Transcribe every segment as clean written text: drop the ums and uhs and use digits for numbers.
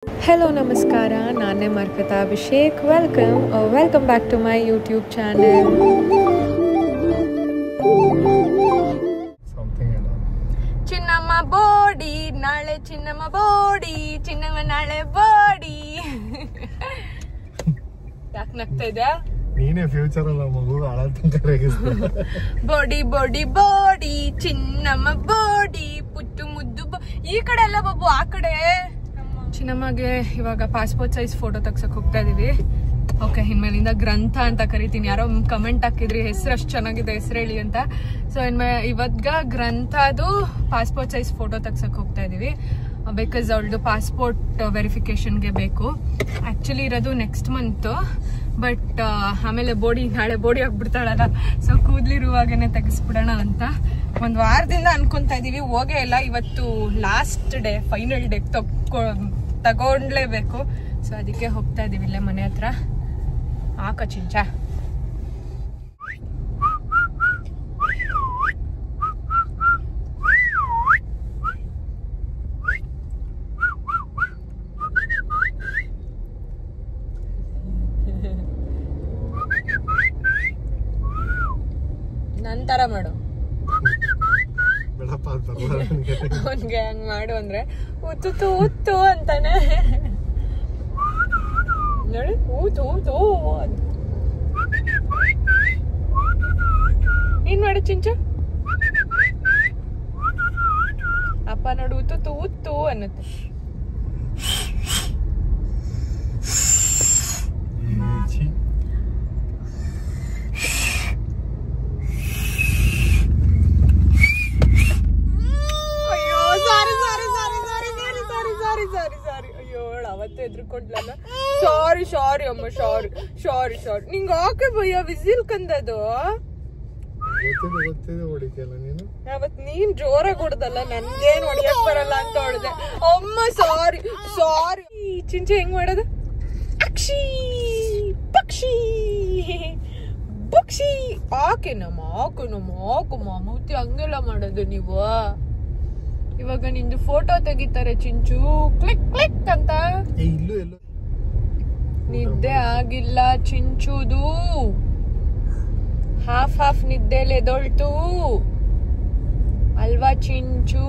Hello, Namaskara. Nane Markata Abhishek. Welcome back to my YouTube channel. Something and all. Chinnamma body, nale chinnamma body, chinnamma nale body. ಯಾಕೆ ನಗ್ತಾ ಇದೆಯಾ? ನೀನೇ future ಅಲ್ಲ ಮಗು body body body ಚಿನ್ನಮ್ಮ body ಪುಟ್ಟು ಮುದ್ದು ಈ ಕಡೆ ಎಲ್ಲ ಬಾಬು ಆ ಕಡೆ ಚಿನ್ನಮ್ಮಗೆ ಇವಾಗ ಪಾಸ್ಪೋರ್ಟ್ ಸೈಜ್ ಫೋಟೋ ತೆಗ್ಸಕ್ ಹೋಗ್ತಾ ಇದೀವಿ. ಓಕೆ, ಇನ್ಮೇಲಿಂದ ಗ್ರಂಥ ಅಂತ ಕರಿತೀನಿ. ಯಾರೋ ಕಮೆಂಟ್ ಹಾಕಿದ್ರಿ ಹೆಸರು ಅಷ್ಟು ಚೆನ್ನಾಗಿದೆ ಹೆಸರು ಹೇಳಿ ಅಂತ. ಸೊ ಇವತ್ಗ ಗ್ರಂಥದು ಪಾಸ್ಪೋರ್ಟ್ ಸೈಜ್ ಫೋಟೋ ತೆಗ್ಸಕ್ ಹೋಗ್ತಾ ಇದೀವಿ. ಬಿಕಾಸ್ ಅವಳದು ಪಾಸ್ಪೋರ್ಟ್ ವೆರಿಫಿಕೇಶನ್ಗೆ ಬೇಕು. ಆಕ್ಚುಲಿ ಇರೋದು ನೆಕ್ಸ್ಟ್ ಮಂತ್, ಬಟ್ ಆಮೇಲೆ ನಾಳೆ ಬೋಡಿ ಆಗ್ಬಿಡ್ತಾಳಲ್ಲ, ಸೊ ಕೂದ್ಲಿರುವಾಗೇನೆ ತೆಗಿಸ್ಬಿಡೋಣ ಅಂತ ಒಂದು ವಾರದಿಂದ ಅನ್ಕೊಂತಾ ಇದೀವಿ. ಹೋಗೇ ಇಲ್ಲ. ಇವತ್ತು ಲಾಸ್ಟ್ ಡೇ, ಫೈನಲ್ ಡೇ ತಗೊಂಡ್ಲೇಬೇಕು. ಸೊ ಅದಕ್ಕೆ ಹೋಗ್ತಾ ಇದೀವಿ ಇಲ್ಲೇ ಮನೆ ಹತ್ರ. ಹಾಕ ಚಿಂಚ. ನಂತರ ಮಾಡು. ಅವನ್ಗೆ ಹಂಗ್ ಮಾಡು ಅಂದ್ರೆ ಉತ್ತು ಉತ್ತು ಅಂತಾನೆ. ನೋಡಿ, ಊತು ಊತು ನೀನ್ ಮಾಡು ಚಿಂಚು. ಅಪ್ಪ ನೋಡು ಉತ್ತು ಉತ್ತು ಅನ್ನತ್ತೆ. ಅವತ್ತೇ ಎದ್ರುಕೊಂಡ್ಲಲ್ಲ. ಸಾರಿ ಅಮ್ಮ, ಸಾರಿ ನಿಂಗೆ ಹಾಕೆ ಭಯ ವಿಸಿಲ್ ಕಂದದು. ಅವತ್ ನೀನ್ ಜೋರಾಗಿ ಹೊಡ್ದಲ್ಲ, ನನ್ಗೇನ್ ಹೊಡಿಯಕ್ ಬರಲ್ಲ ಅಂತ ಹೊಡ್ದೆ. ಅಮ್ಮ ಸಾರಿ ಚಿಂಚೆ ಹೆಂಗ್ ಮಾಡೋದು? ಅಕ್ಷಿ ಪಕ್ಷಿ ಪಕ್ಷಿ ಹಾಕು ಮಾಮೂತಿ ಹಂಗೆಲ್ಲ ಮಾಡೋದು ನೀವು. ಇವಾಗ ನಿಂದು ಫೋಟೋ ತೆಗಿತಾರೆ ಚಿಂಚು, ಕ್ಲಿಕ್ ಕ್ಲಿಕ್ ಅಂತ. ನಿದ್ದೆ ಆಗಿಲ್ಲ ಚಿಂಚುದು, ಹಾಫ್ ನಿದ್ದೆಲೆ ಎದೊಳ್ತು ಅಲ್ವಾ ಚಿಂಚು?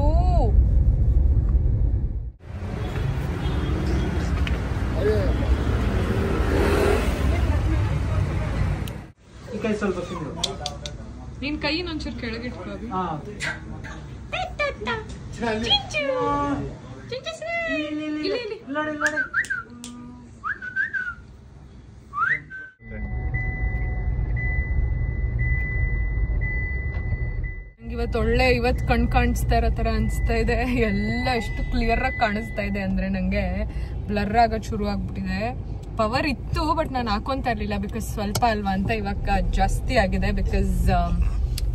ನಿನ್ ಕೈ ಒಂಚೂರು ಕೆಳಗಿಟ್ಕೋ. ಇವತ್ತು ಕಣ್ ಕಾಣಿಸ್ತಾ ಇರೋ ತರ ಅನ್ಸ್ತಾ ಇದೆ. ಎಲ್ಲ ಎಷ್ಟು ಕ್ಲಿಯರ್ ಆಗಿ ಕಾಣಿಸ್ತಾ ಇದೆ ಅಂದ್ರೆ ನಂಗೆ ಬ್ಲರ್ ಆಗೋದು ಶುರು ಆಗ್ಬಿಟ್ಟಿದೆ. ಪವರ್ ಇತ್ತು ಬಟ್ ನಾನು ಹಾಕೊಂತ ಇರ್ಲಿಲ್ಲ, ಬಿಕಾಸ್ ಸ್ವಲ್ಪ ಅಲ್ವಾ ಅಂತ. ಇವಾಗ ಜಾಸ್ತಿ ಆಗಿದೆ ಬಿಕಾಸ್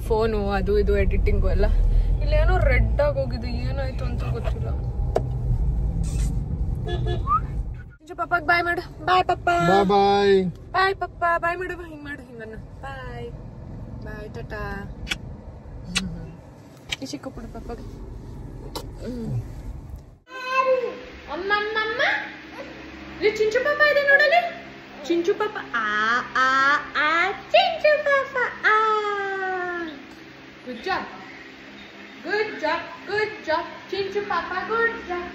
ಫೋನು ಅದು ಇದು ಎಡಿಟಿಂಗು ಎಲ್ಲ. ಇಲ್ಲೇನೋ ರೆಡ್ ಆಗಿ ಹೋಗಿದೆ, ಏನಾಯ್ತು ಅಂತ ಗೊತ್ತಿಲ್ಲ. ಪಪ್ಪಾಗ ಬಾಯ್ ಮಾಡು. ಬಾಯ್ ಪಪ್ಪ. ಬಾಯ್ ಪಪ್ಪ. ಬಾಯ್ ಮಾಡು. ಹಿಂಗ್ ಮಾಡು, ಹಿಂಗನ್ನು. ಬಾಯ್ ಬಾಯ್ ಟಾಟಾ. ಇಶಿಕ್ಕು ಕೊಡು ಪಪ್ಪಾಗ. ಅಮ್ಮ ಚಿಂಚು ಪಾಪ ಇದೆ ನೋಡಲಿ. ಚಿಂಚು ಪಾಪ ಚಿಂಚು ಪಾಪ. ಗುಡ್ ಜಾಬ್ ಚಿಂಚು ಪಾಪ. Good job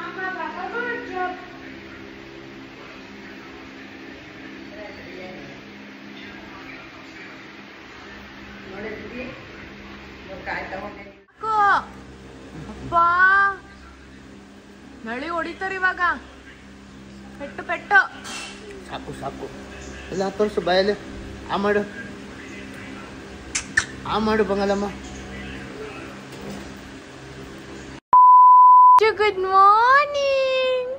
Mama Papa, good job. ಅಪ್ಪಾ ನಳಿ ಹೊಡಿತಾರೆ ಇವಾಗ. ಪೆಟ್ಟು ಸಾಕು ಎಲ್ಲ ತೋರಿಸು ಬಾಯಲ್ಲಿ. ಆ ಮಾಡು ಬಂಗಾಲಮ್ಮ. Good morning.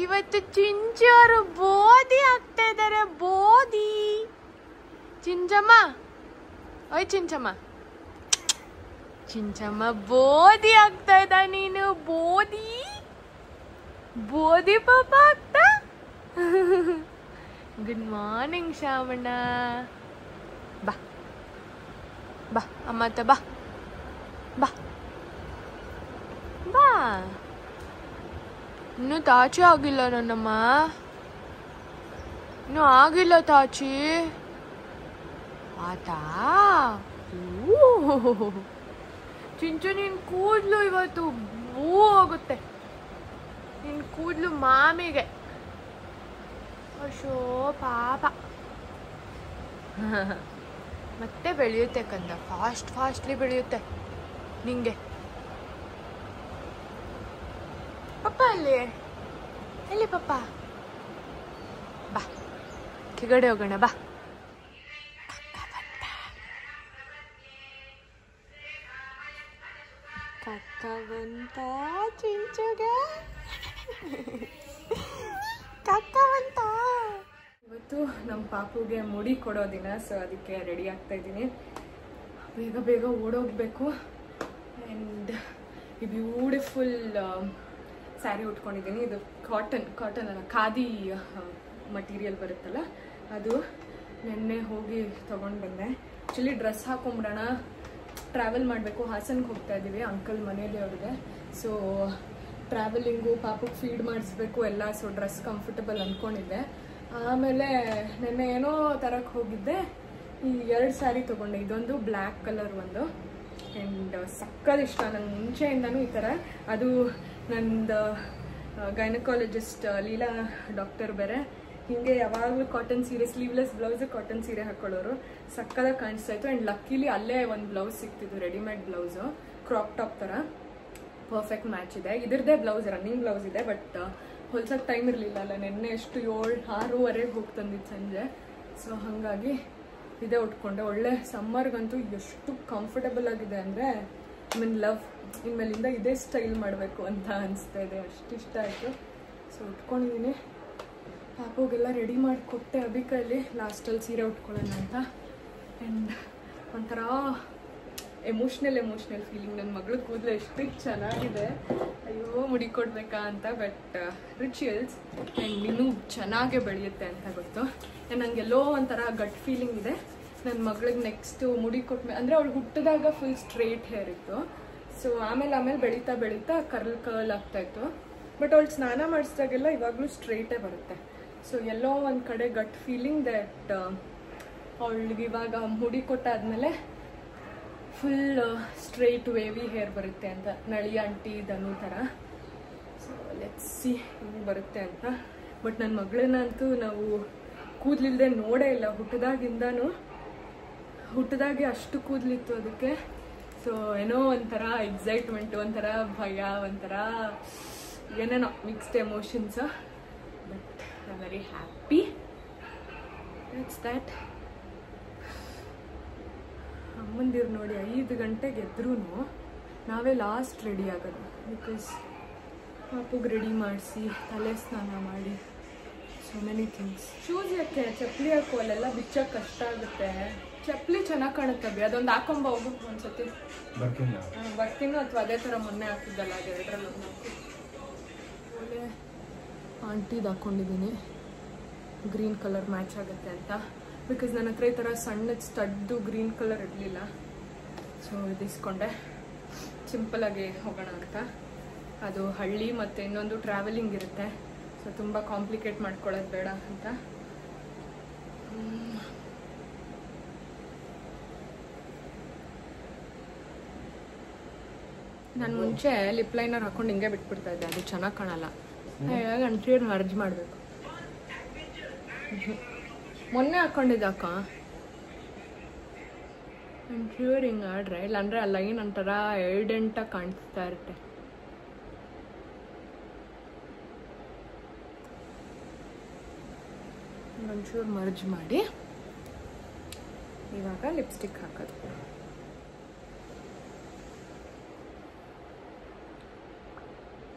ಇವತ್ತು ಚಿಂಚು ಅವರು ಬೋದಿ ಆಗ್ತಾ ಇದಾರೆ. ಬೋದಿ ಚಿಂಚಮ್ಮ, ಓಯ್ ಚಿಂಚಮ್ಮ ಬೋದಿ ಆಗ್ತಾ ಇದ್ದ. ನೀನು ಬೋದಿ ಪಾಪ ಆಗ್ತಾ. Good morning Shamanna. ಬಾ ಅಮ್ಮ ಬಾ ಬಾ ಬಾ ಇನ್ನೂ ತಾಚಿ ಆಗಿಲ್ಲ ನನ್ನಮ್ಮ, ಇನ್ನೂ ಆಗಿಲ್ಲ ತಾಚಿ. ಆತಾ ಚಿಂಚು, ನಿನ್ ಕೂದಲು ಇವತ್ತು ಹೂ ಹೋಗುತ್ತೆ. ನಿನ್ ಕೂದಲು ಮಾಮಿಗೆ. ಅಶೋ ಪಾಪ. ಮತ್ತೆ ಬೆಳೆಯುತ್ತೆ ಕಂದ, ಫಾಸ್ಟ್ಲಿ ಬೆಳೆಯುತ್ತೆ ನಿಂಗೆ. ಪಪ್ಪ ಎಲ್ಲಿ ಪಪ್ಪ? ಬಾ ಕೆಳಗಡೆ ಹೋಗೋಣ ಬಾ. ಕಕ್ಕ ಬಂತ ಚಿಂಚುಗೆ, ಕಕ್ಕ ಬಂತ. ಇವತ್ತು ನಮ್ಮ ಪಾಪುಗೆ ಮುಡಿ ಕೊಡೋ ದಿನ, ಸೊ ಅದಕ್ಕೆ ರೆಡಿ ಆಗ್ತಾ ಇದ್ದೀನಿ. ಬೇಗ ಓಡೋಗ್ಬೇಕು. ಆ್ಯಂಡ್ ಈ ಬ್ಯೂಟಿಫುಲ್ ಸ್ಯಾರಿ ಉಟ್ಕೊಂಡಿದ್ದೀನಿ. ಇದು ಕಾಟನ್ ಅಲ್ಲ, ಖಾದಿ ಮಟೀರಿಯಲ್ ಬರುತ್ತಲ್ಲ ಅದು. ನೆನ್ನೆ ಹೋಗಿ ತೊಗೊಂಡು ಬಂದೆ. ಆ್ಯಕ್ಚುಲಿ ಡ್ರೆಸ್ ಹಾಕೊಂಬಿಡೋಣ, ಟ್ರಾವೆಲ್ ಮಾಡಬೇಕು. ಹಾಸನ್ಗೆ ಹೋಗ್ತಾ ಇದ್ದೀವಿ ಅಂಕಲ್ ಮನೇಲಿ ಅವ್ರಿಗೆ. ಸೊ ಟ್ರಾವೆಲಿಂಗು, ಪಾಪಕ್ಕೆ ಫೀಡ್ ಮಾಡಿಸ್ಬೇಕು ಎಲ್ಲ. ಸೊ ಡ್ರೆಸ್ ಕಂಫರ್ಟಬಲ್ ಅಂದ್ಕೊಂಡಿದ್ದೆ. ಆಮೇಲೆ ನೆನ್ನೆ ಏನೋ ತರಕ್ಕೆ ಹೋಗಿದ್ದೆ, ಈ 2 ಸ್ಯಾರಿ ತೊಗೊಂಡೆ. ಇದೊಂದು ಬ್ಲ್ಯಾಕ್ ಕಲರ್ ಒಂದು, ಆ್ಯಂಡ್ ಸಕ್ಕತ್ ಇಷ್ಟ ನಂಗೆ ಮುಂಚೆಯಿಂದನೂ ಈ ಥರ. ಅದು ನಂದು ಗೈನಕಾಲಜಿಸ್ಟ್ ಲೀಲಾ ಡಾಕ್ಟರ್ ಬೇರೆ ಹೀಗೆ ಯಾವಾಗಲೂ ಕಾಟನ್ ಸೀರೆ, ಸ್ಲೀವ್ಲೆಸ್ ಬ್ಲೌಸ್, ಕಾಟನ್ ಸೀರೆ ಹಾಕೊಳ್ಳೋರು. ಸಕ್ಕದಾಗಿ ಕಾಣಿಸ್ತಾ ಇತ್ತು. ಆ್ಯಂಡ್ ಲಕ್ಕಿಲಿ ಅಲ್ಲೇ ಒಂದು ಬ್ಲೌಸ್ ಸಿಕ್ತಿದ್ದು, ರೆಡಿಮೇಡ್ ಬ್ಲೌಸು, ಕ್ರಾಪ್ ಟಾಪ್ ಥರ. ಪರ್ಫೆಕ್ಟ್ ಮ್ಯಾಚ್ ಇದೆ. ಇದ್ರದ್ದೇ ಬ್ಲೌಸ್, ರನ್ನಿಂಗ್ ಬ್ಲೌಸ್ ಇದೆ. ಬಟ್ ಹೊಲ್ಸಕ್ಕೆ ಟೈಮ್ ಇರಲಿಲ್ಲ ಅಲ್ಲ, ನೆನ್ನೆ ಎಷ್ಟು 6:30 ಹೋಗಿ ತಂದಿದ್ದು ಸಂಜೆ. ಸೊ ಹಾಗಾಗಿ ಇದೇ ಉಟ್ಕೊಂಡೆ. ಒಳ್ಳೆ ಸಮ್ಮರ್ಗಂತೂ ಎಷ್ಟು ಕಂಫರ್ಟಬಲ್ ಆಗಿದೆ ಅಂದರೆ ಲವ್. ಇನ್ಮೇಲಿಂದ ಇದೇ ಸ್ಟೈಲ್ ಮಾಡಬೇಕು ಅಂತ ಅನಿಸ್ತಾ ಇದೆ, ಅಷ್ಟು ಇಷ್ಟ ಆಯಿತು. ಸೊ ಉಟ್ಕೊಂಡಿದ್ದೀನಿ. ಪಾಪುಗೆಲ್ಲ ರೆಡಿ ಮಾಡಿಕೊಟ್ಟೆ ಅಬಿಕಲ್ಲಿ, ಲಾಸ್ಟಲ್ಲಿ ಸೀರೆ ಉಟ್ಕೊಳ್ಳೋಣ ಅಂತ. ಆ್ಯಂಡ್ ಒಂಥರ ಎಮೋಷ್ನಲ್ ಫೀಲಿಂಗ್. ನನ್ನ ಮಗಳು ಕೂದಲು ಎಷ್ಟು ಚೆನ್ನಾಗಿದೆ, ಅಯ್ಯೋ ಮುಡಿ ಕೊಡ್ಬೇಕಾ ಅಂತ. ಬಟ್ ರಿಚುವಲ್ಸ್ ಆ್ಯಂಡ್ ಇನ್ನೂ ಚೆನ್ನಾಗೇ ಬೆಳೆಯುತ್ತೆ ಅಂತ ಗೊತ್ತು. ನನಗೆಲ್ಲೋ ಒಂಥರ ಗಟ್ ಫೀಲಿಂಗ್ ಇದೆ. ನನ್ನ ಮಗಳಿಗೆ ನೆಕ್ಸ್ಟು ಮುಡಿ ಕೊಟ್ಮೇಲೆ, ಅಂದರೆ ಅವಳು ಹುಟ್ಟಿದಾಗ ಫುಲ್ ಸ್ಟ್ರೇಟ್ ಹೇರ್ ಇತ್ತು. ಸೊ ಆಮೇಲೆ ಬೆಳೀತಾ ಕರ್ಲ್ ಆಗ್ತಾಯಿತ್ತು. ಬಟ್ ಅವಳು ಸ್ನಾನ ಮಾಡಿಸಿದಾಗೆಲ್ಲ ಇವಾಗಲೂ ಸ್ಟ್ರೇಟೇ ಬರುತ್ತೆ. ಸೊ ಎಲ್ಲೋ ಒಂದು ಕಡೆ ಗಟ್ ಫೀಲಿಂಗ್ ದಟ್ ಅವಳಿಗೆ ಇವಾಗ ಮುಡಿ ಕೊಟ್ಟಾದ್ಮೇಲೆ ಫುಲ್ ಸ್ಟ್ರೇಟ್ ವೇವಿ ಹೇರ್ ಬರುತ್ತೆ ಅಂತ, ನಳಿ ಆಂಟಿ ಧನು ಥರ. ಸೊ ಲೆಟ್ಸ್ ಸಿ ಹೆಂಗೆ ಬರುತ್ತೆ ಅಂತ. ಬಟ್ ನನ್ನ ಮಗಳನ್ನಂತೂ ನಾವು ಕೂದಲಿಲ್ಲದೆ ನೋಡೇ ಇಲ್ಲ. ಹುಟ್ಟಿದಾಗೆ ಅಷ್ಟು ಕೂದಲಿತ್ತು ಅದಕ್ಕೆ. ಸೊ ಏನೋ ಒಂಥರ ಎಕ್ಸೈಟ್ಮೆಂಟು, ಒಂಥರ ಭಯ, ಒಂಥರ ಏನೇನೋ mixed emotions. But I am very happy. It's that. ಅಮ್ಮಂದಿರು ನೋಡಿ 5 ಗಂಟೆಗೆ ಎದ್ರೂ ನಾವೇ ಲಾಸ್ಟ್ ರೆಡಿ ಆಗೋದು. ಬಿಕಾಸ್ ಪಾಪುಗೆ ರೆಡಿ ಮಾಡಿಸಿ ತಲೆ ಸ್ನಾನ ಮಾಡಿ ಸೊ ಮೆನಿ ಥಿಂಗ್ಸ್. ಶೂಸ್ ಯಾಕೆ, ಚಪ್ಪಲಿ ಹಾಕೋ, ಅಲ್ಲೆಲ್ಲ ಬಿಚ್ಚಕ್ಕೆ ಕಷ್ಟ ಆಗುತ್ತೆ. ಚಪ್ಪಲಿ ಚೆನ್ನಾಗಿ ಕಾಣುತ್ತವೆ, ಅದೊಂದು ಹಾಕೊಂಬ ಹೋಗು ಒಂದ್ಸತಿ. ಬರ್ತೀನೋ ಅಥವಾ ಅದೇ ಥರ ಮೊನ್ನೆ ಹಾಕಿದ್ದಲ್ಲ, ಅದು 2ರಲ್ಲಿ ಒಂದು ಹಾಕಿ. ಒಳ್ಳೆ ಆಂಟಿದು ಹಾಕ್ಕೊಂಡಿದ್ದೀನಿ, ಗ್ರೀನ್ ಕಲರ್ ಮ್ಯಾಚ್ ಆಗುತ್ತೆ ಅಂತ. ಬಿಕಾಸ್ ನನ್ನ ಹತ್ರ ಈ ಥರ ಸಣ್ಣದು ಸ್ಟಡ್ದು ಗ್ರೀನ್ ಕಲರ್ ಇರಲಿಲ್ಲ. ಸೊ ಇದು ಇಸ್ಕೊಂಡೆ, ಸಿಂಪಲಾಗಿ ಹೋಗೋಣ ಅಂತ. ಅದು ಹಳ್ಳಿ ಮತ್ತು ಇನ್ನೊಂದು ಟ್ರಾವೆಲಿಂಗ್ ಇರುತ್ತೆ. ಸೊ ತುಂಬ ಕಾಂಪ್ಲಿಕೇಟ್ ಮಾಡ್ಕೊಳ್ಳೋದು ಬೇಡ ಅಂತ. ನಾನು ಮುಂಚೆ ಲಿಪ್ ಲೈನರ್ ಹಾಕೊಂಡು ಹಿಂಗೆ ಬಿಟ್ಬಿಡ್ತಾ ಇದ್ದೆ, ಅದು ಚೆನ್ನಾಗಿ ಕಾಣಲ್ಲ. ಅಂಟಿಯರ್ ಅರ್ಜ್ ಮಾಡಬೇಕು. ಮೊನ್ನೆ ಹಾಕೊಂಡಿದ್ದಾಕ ಅಂಟಿಯರ್ ಹಿಂಗೆ ಆಡ್ರೆ, ಇಲ್ಲಾಂದರೆ ಆ ಲೈನ್ ಒಂಥರ ಎವಿಡೆಂಟಾಗಿ ಕಾಣಿಸ್ತಾ ಇರುತ್ತೆ. ಒಂಚೂರು ಮರ್ಜ್ ಮಾಡಿ ಇವಾಗ ಲಿಪ್ಸ್ಟಿಕ್ ಹಾಕೋದು.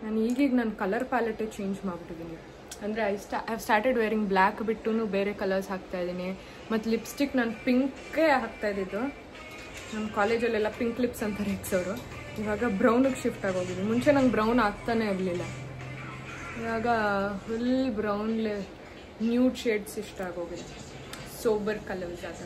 ನಾನು ಈಗೀಗ ನನ್ನ ಕಲರ್ ಪ್ಯಾಲೆಟೇ ಚೇಂಜ್ ಮಾಡಿಬಿಟ್ಟಿದ್ದೀನಿ. ಅಂದರೆ I have started varying black ಬಿಟ್ಟು ಬೇರೆ ಕಲರ್ಸ್ ಹಾಕ್ತಾಯಿದ್ದೀನಿ. ಮತ್ತು ಲಿಪ್ಸ್ಟಿಕ್ ನಾನು ಪಿಂಕೇ ಹಾಕ್ತಾಯಿದ್ದು. ನಮ್ಮ ಕಾಲೇಜಲ್ಲೆಲ್ಲ ಪಿಂಕ್ ಲಿಪ್ಸ್ ಅಂತಾರೆ ಎಕ್ಸೋರು. ಇವಾಗ ಬ್ರೌನಿಗೆ ಶಿಫ್ಟ್ ಆಗೋಗಿದ್ದೀನಿ. ಮುಂಚೆ ನಂಗೆ ಬ್ರೌನ್ ಆಗ್ತಾನೆ ಇರಲಿಲ್ಲ, ಇವಾಗ ಫುಲ್ ಬ್ರೌನ್ ನ್ಯೂಡ್ ಶೇಡ್ಸ್ ಇಷ್ಟ ಆಗೋಗಿದೆ, ಸೋಬರ್ ಕಲರ್ಸ್ ಆಗ.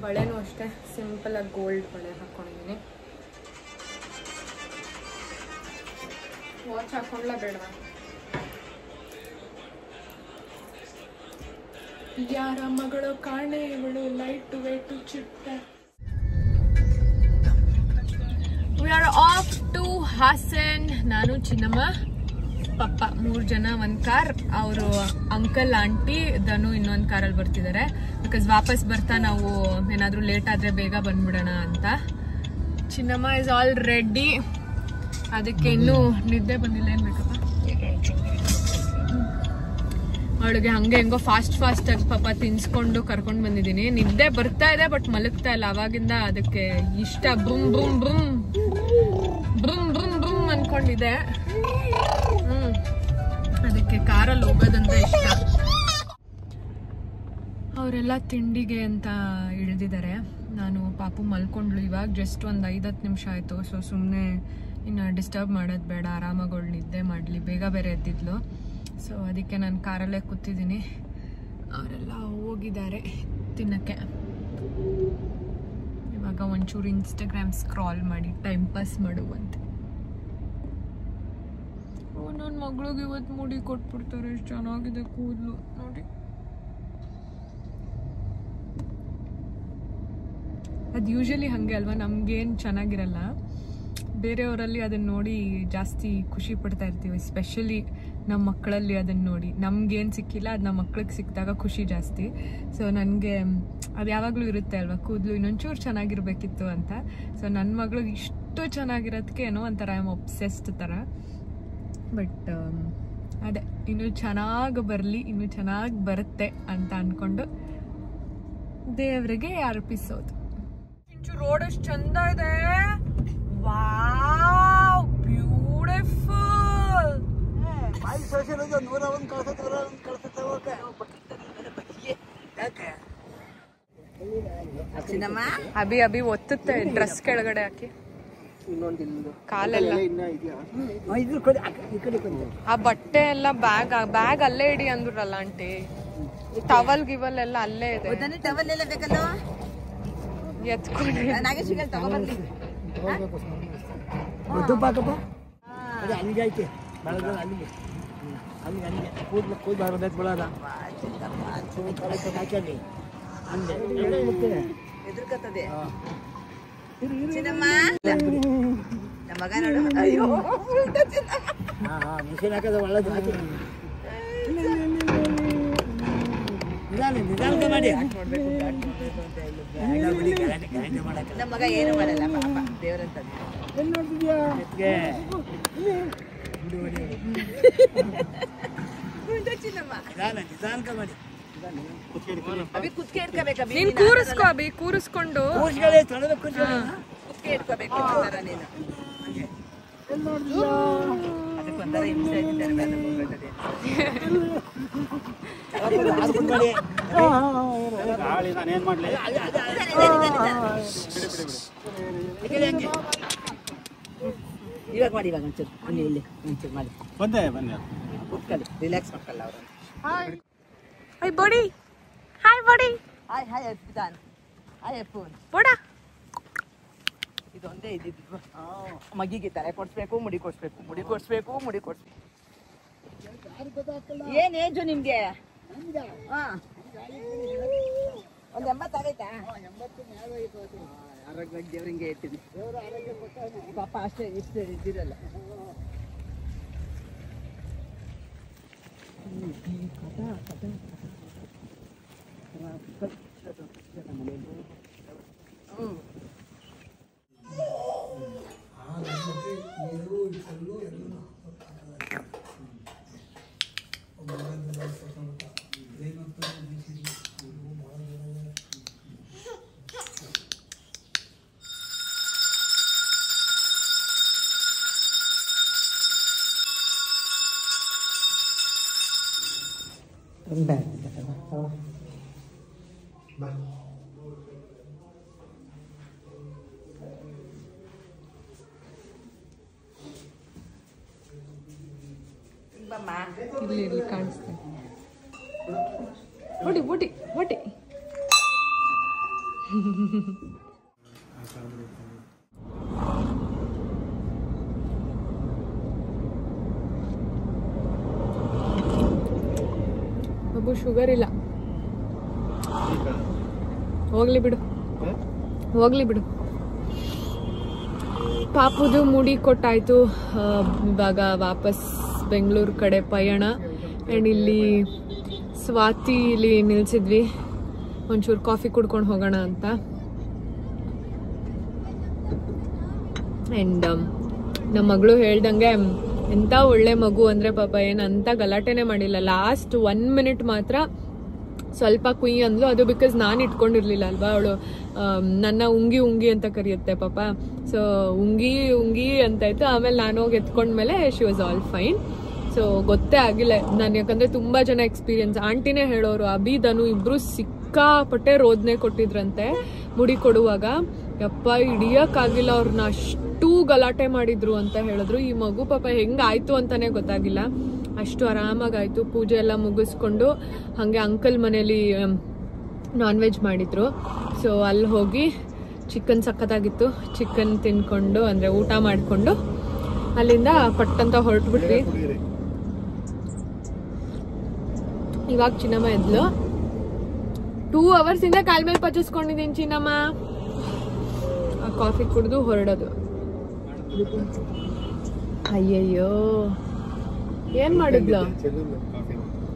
ಬಳೆನೂ ಅಷ್ಟೇ ಸಿಂಪಲ್ ಆಗಿ ಗೋಲ್ಡ್ ಬಳೆ ಹಾಕೊಂಡಿದ್ದೀನಿ. ವಾಚ್ ಹಾಕೊಂಡ್ಲ ಬೇಡವಾ? ಯಾರ ಮಗಳು ಕಾಣೆ ಇವಳು ಲೈಟ್ ವೇಟ್ ಚಿಟ್ಟ. We are off to Hassan. ನಾನು ಚಿನ್ನಮ್ಮ ಪಪ್ಪ 3 ಜನ ಒಂದು ಕಾರ್. ಅವರು ಅಂಕಲ್ ಆಂಟಿ ಧನು ಇನ್ನೊಂದು ಕಾರಲ್ಲಿ ಬರ್ತಿದ್ದಾರೆ. ಬಿಕಾಸ್ ವಾಪಸ್ ಬರ್ತಾ ನಾವು ಏನಾದರೂ ಲೇಟ್ ಆದರೆ ಬೇಗ ಬಂದ್ಬಿಡೋಣ ಅಂತ. ಚಿನ್ನಮ್ಮ ಇಸ್ ಆಲ್ ರೆಡಿ. ಅದಕ್ಕೆ ಇನ್ನೂ ನಿದ್ದೆ ಬಂದಿಲ್ಲ. ಏನು ಬೇಕಪ್ಪ ಅವಳಿಗೆ? ಹಂಗೆ ಹೆಂಗೋ ಫಾಸ್ಟ್ ಆಗಿ ಪಾಪ ತಿನ್ಸ್ಕೊಂಡು ಕರ್ಕೊಂಡು ಬಂದಿದ್ದೀನಿ. ನಿದ್ದೆ ಬರ್ತಾ ಇದೆ ಬಟ್ ಮಲಗ್ತಾ ಇಲ್ಲ ಅವಾಗಿಂದ. ಅದಕ್ಕೆ ಇಷ್ಟ ಬ್ರುಮ್ ಬ್ರುಮ್ ಬ್ರುಮ್ ಬ್ರುಮ್ ಬ್ರುಮ್ ಬ್ರುಮ್ ಅನ್ಕೊಂಡಿದೆ. ಅದಕ್ಕೆ ಕಾರಲ್ಲಿ ಹೋಗೋದಂದ್ರೆ ಇಷ್ಟ. ಅವರೆಲ್ಲ ತಿಂಡಿಗೆ ಅಂತ ಇಳಿದಿದ್ದಾರೆ. ನಾನು ಪಾಪು ಮಲ್ಕೊಂಡ್ಲು ಇವಾಗ ಜಸ್ಟ್ ಒಂದು 5-10 ನಿಮಿಷ ಆಯಿತು. ಸೊ ಸುಮ್ಮನೆ ಇನ್ನು ಡಿಸ್ಟರ್ಬ್ ಮಾಡೋದು ಬೇಡ, ಆರಾಮಾಗಿ ಅವಳು ನಿದ್ದೆ ಮಾಡಲಿ. ಬೇಗ ಬೇರೆ ಎದ್ದಿದ್ಲು. ಸೊ ಅದಕ್ಕೆ ನಾನು ಕಾರಲ್ಲೇ ಕೂತಿದ್ದೀನಿ. ಅವರೆಲ್ಲ ಹೋಗಿದ್ದಾರೆ ತಿನ್ನಕ್ಕೆ. ಇವಾಗ ಒಂಚೂರು ಇನ್ಸ್ಟಾಗ್ರಾಮ್ ಸ್ಕ್ರಾಲ್ ಮಾಡಿ ಟೈಮ್ ಪಾಸ್ ಮಾಡುವಂತೆ. ನನ್ನ ಮಗಳಿಗೆ ಇವತ್ತು ಮುಡಿ ಕೊಟ್ಬಿಡ್ತಾರೆ. ಎಷ್ಟು ಚೆನ್ನಾಗಿದೆ ಕೂದಲು ನೋಡಿ. ಅದು ಯೂಶಲಿ ಹಾಗೆ ಅಲ್ವಾ, ನಮ್ಗೇನು ಚೆನ್ನಾಗಿರಲ್ಲ, ಬೇರೆಯವರಲ್ಲಿ ಅದನ್ನು ನೋಡಿ ಜಾಸ್ತಿ ಖುಷಿ ಪಡ್ತಾ ಇರ್ತೀವಿ. ಸ್ಪೆಷಲಿ ನಮ್ಮ ಮಕ್ಕಳಲ್ಲಿ ಅದನ್ನು ನೋಡಿ ನಮ್ಗೇನು ಸಿಕ್ಕಿಲ್ಲ ಅದು ನಮ್ಮ ಮಕ್ಳಿಗೆ ಸಿಕ್ಕಿದಾಗ ಖುಷಿ ಜಾಸ್ತಿ. ಸೊ ನನಗೆ ಅದು ಯಾವಾಗಲೂ ಇರುತ್ತೆ ಅಲ್ವಾ, ಕೂದಲು ಇನ್ನೊಂಚೂರು ಚೆನ್ನಾಗಿರ್ಬೇಕಿತ್ತು ಅಂತ. ಸೊ ನನ್ನ ಮಗಳಿಗೆ ಇಷ್ಟು ಚೆನ್ನಾಗಿರೋದಕ್ಕೆ ಏನೋ ಒಂಥರ ಐ ಆಮ್ ಒಬ್ಸೆಸ್ಡ್ ಥರ. ಬಟ್ ಅದೇ ಇನ್ನೂ ಚೆನ್ನಾಗಿ ಬರಲಿ, ಇನ್ನೂ ಚೆನ್ನಾಗಿ ಬರುತ್ತೆ ಅಂತ ಅಂದ್ಕೊಂಡು ದೇವರಿಗೆ ಅರ್ಪಿಸೋದು. ರೋಡ್ ಎಷ್ಟು ಚಂದ ಇದೆ. Wow, beautiful. ಅಭಿ ಅಭಿ ಒತ್ತುತ್ತೆ ಡ್ರೆಸ್ ಕೆಳಗಡೆ ಹಾಕಿ ಕಾಲೆಲ್ಲ. ಆ ಬಟ್ಟೆ ಎಲ್ಲ ಬ್ಯಾಗ್ ಅಲ್ಲೇ ಇಡಿ ಅಂದ್ರಲ್ಲ ಆಂಟಿ. ಟವಲ್ ಗಿವಲ್ ಎಲ್ಲ ಅಲ್ಲೇ ಇದೆ. ಟವಲ್ ಎಲ್ಲ ಬೇಕಲ್ಲ, ಎತ್ಕೊಂಡ್ರಿ. ಎದುರ್ಕತ್ತದೆ ಚಿನ್ನಮ್ಮ. ನಮ್ಮ ಮಗ ನೋಡು. ಅಯ್ಯೋ ಮಿಷನ್ ಹಾಕದ ಒಳ್ಳೇದು. ನಿಧಾನ ಮಾಡಿ. ನಮ್ಮ ಮಗ ಏನು ಮಾಡಲ್ಲ ಪಾಪ, ದೇವರಂತ. ಅಭಿ ಕುತ್ಕೆ ಇಟ್ಕೋಬೇಕು. ನೀನ್ ಕೂರಿಸ್ಕೋ ಅಭಿ, ಕೂರಿಸ್ಕೊಂಡು ಕುತ್ಕೆ ಇಟ್ಕೋಬೇಕು ನೀನು. ಅದಕ್ಕೊಂಥರ ಹಿಂಸೆ ಇವಾಗ ಮಾಡಿ. ಇವಾಗ ಒಂಚೂರು ಬನ್ನಿ, ಇಲ್ಲಿ ಒಂಚೂರು ಮಾಡಿ. ಬನ್ನಿ ಕುತ್ಕೊಳ್ಳಿ, ರಿಲ್ಯಾಕ್ಸ್ ಮಾಡ್ಕೊಳ್ಳ ಅವರು. Hi buddy, hi buddy, hi hi ಅರ್ಪಿತಾನ್, ಹಾಯ್ ಅಪ್ಪೂನ್. ಬೋಡ ಇದೊಂದೇ ಇದ್ದಿದ್ದು. ಮಗಿಗೆ ತಲೆ ಕೊಡ್ಸ್ಬೇಕು, ಮುಡಿ ಕೊಡ್ಸ್ಬೇಕು, ಮುಡಿ ಕೊಡ್ಸ್ಬೇಕು, ಮುಡಿ ಕೊಡ್ಸ್ಬೇಕು. ಏನ್ ಏಜು ನಿಮ್ಗೆ? ಹಾ, ಒಂದು 80 ಆಗೈತಾ? ಆರೋಗ್ಯ ದೇವ್ರಿಂಗೆ ಇರ್ತೀನಿ ಪಾಪ. ಅಷ್ಟೇ ಇಷ್ಟು ಇದ್ದಿರಲ್ಲ. ಇಲ್ಲಿ ಕಾಣಿಸ್ತೇನೆ. ಹೊಡಿ ಹೊಡಿ ಹೊಡಿ. ಬಾಬು ಶುಗರ್ ಇಲ್ಲ, ಹೋಗ್ಲಿ ಬಿಡು ಹೋಗ್ಲಿ ಬಿಡು. ಪಾಪುದು ಮುಡಿ ಕೊಟ್ಟಾಯ್ತು. ಇವಾಗ ವಾಪಸ್ ಬೆಂಗಳೂರು ಕಡೆ ಪಯಣ. ಆ್ಯಂಡ್ ಇಲ್ಲಿ ಸ್ವಾತಿಲಿ ನಿಲ್ಸಿದ್ವಿ, ಒಂಚೂರು ಕಾಫಿ ಕುಡ್ಕೊಂಡು ಹೋಗೋಣ ಅಂತ. ಆ್ಯಂಡ್ ನಮ್ಮ ಮಗಳು ಹೇಳ್ದಂಗೆ ಎಂಥ ಒಳ್ಳೆ ಮಗು ಅಂದರೆ ಪಾಪ ಏನಂತ ಗಲಾಟೆನೇ ಮಾಡಿಲ್ಲ. ಲಾಸ್ಟ್ 1 minute ಮಾತ್ರ ಸ್ವಲ್ಪ ಕುಯ್ ಅಂದ್ಲು. ಅದು ಬಿಕಾಸ್ ನಾನು ಇಟ್ಕೊಂಡಿರ್ಲಿಲ್ಲ ಅಲ್ವಾ, ಅವಳು ನನ್ನ ಉಂಗಿ ಉಂಗಿ ಅಂತ ಕರೆಯುತ್ತೆ ಪಾಪ. ಸೊ ಉಂಗಿ ಉಂಗಿ ಅಂತಾಯ್ತು. ಆಮೇಲೆ ನಾನು ಹೋಗಿ ಎತ್ಕೊಂಡ್ಮೇಲೆ she was all fine. So ಗೊತ್ತೇ ಆಗಿಲ್ಲ ನಾನು, ಯಾಕಂದರೆ ತುಂಬ ಜನ ಎಕ್ಸ್ಪೀರಿಯನ್ಸ್. ಆಂಟಿನೇ ಹೇಳೋರು, ಅಭಿದನು ಇಬ್ಬರು ಸಿಕ್ಕಾಪಟ್ಟೆ ರೋದನೆ ಕೊಟ್ಟಿದ್ರಂತೆ ಮುಡಿ ಕೊಡುವಾಗ. ಯಪ್ಪ ಹಿಡಿಯೋಕ್ಕಾಗಿಲ್ಲ ಅವ್ರನ್ನ, ಅಷ್ಟು ಗಲಾಟೆ ಮಾಡಿದ್ರು ಅಂತ ಹೇಳಿದ್ರು. ಈ ಮಗು ಪಾಪ ಹೆಂಗಾಯ್ತು ಅಂತಾನೆ ಗೊತ್ತಾಗಿಲ್ಲ, ಅಷ್ಟು ಆರಾಮಾಗಾಯ್ತು. ಪೂಜೆ ಎಲ್ಲ ಮುಗಿಸ್ಕೊಂಡು ಹಾಗೆ ಅಂಕಲ್ ಮನೇಲಿ ನಾನ್ ವೆಜ್ ಮಾಡಿದ್ರು. ಸೊ ಅಲ್ಲಿ ಹೋಗಿ ಚಿಕನ್ ಸಖತ್ತಾಗಿತ್ತು. ಚಿಕನ್ ತಿನ್ಕೊಂಡು ಅಂದರೆ ಊಟ ಮಾಡಿಕೊಂಡು ಅಲ್ಲಿಂದ ಪಟ್ಟಂತ ಹೊರಟ್ಬಿಟ್ವಿ. ಇವಾಗ ಚಿನ್ನಮ್ಮ ಎದ್ಲು. 2 hours ಇಂದ ಕಾಲ್ ಮೇಲೆ ಪಚ್ಚಿಸ್ಕೊಂಡಿದ್ದೀನಿ ಚಿನ್ನಮ್ಮ. ಕಾಫಿ ಕುಡಿದು ಹೊರಡೋದು. ಅಯ್ಯಯ್ಯೋ ಏನ್ ಮಾಡಿದ್ಲು,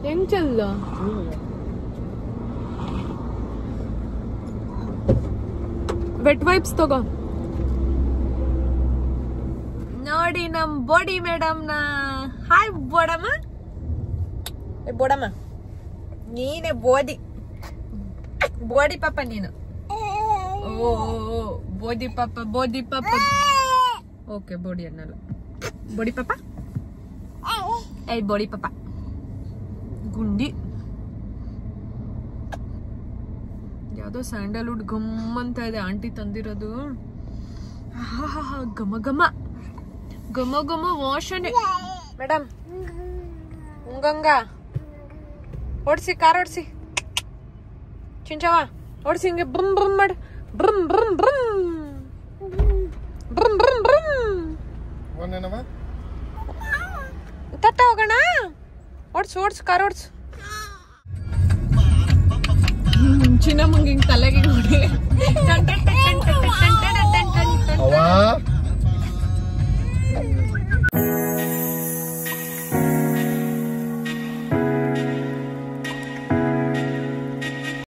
ಹೆಂಗ್ ಚೆಲ್ಲು? ವೆಟ್ ವೈಪ್ಸ್ ತಗೋ. ನೋಡಿ ನಮ್ ಬೋಡಿ ಮೇಡಮ್ನ. ಹಾಯ್ ಬೋಡಮ್ಮ. ಬೋಡಮ್ಮ ನೀನೆ ಬೋದಿ, ಬೋಡಿ ಪಾಪ ನೀನು. ಓ ಬೋದಿ ಪಾಪ, ಬೋದಿ ಪಾಪ. ಓಕೆ ಬೋಡಿ ಅನ್ನಲ್ಲ, ಬೋಡಿ ಪಾಪ. ಏಯ್ ಬೋಡಿ ಪಾಪ ಗುಂಡಿ. ಯಾವ್ದೋ ಸ್ಯಾಂಡಲ್ವುಡ್ ಗಮ್ ಅಂತ ಇದೆ, ಆಂಟಿ ತಂದಿರೋದು. ಘಮ ಘಮ ಘಮ ಘಮ ವಾಸನೆ. ಮೇಡಮ್ ಹಂಗಂಗ ಓಡಿಸಿ, ಕಾರ್ ಓಡಿಸಿ, ಚಿಂಚವ ಓಡಿಸಿ, ಹಿಂಗೆ ಬ್ರಮ್ ಬ್ರಮ್ ಮಾಡು. ಬ್ರಮ್ ಬ್ರಮ್ ಬ್ರಮ್ ಬ್ರಮ್ ಬ್ರಮ್ ಬ್ರಮ್. ತಟ್ಟ ಹೋಗೋಣ. ಓಡ್ಸು ಓಡ್ಸು, ಕಾರ್ ಓಡ್ಸು. ಚಿನ್ನಮ್ಮಂಗೆ ಹಿಂಗೆ ತಲೆಗೆ ನೋಡಿ.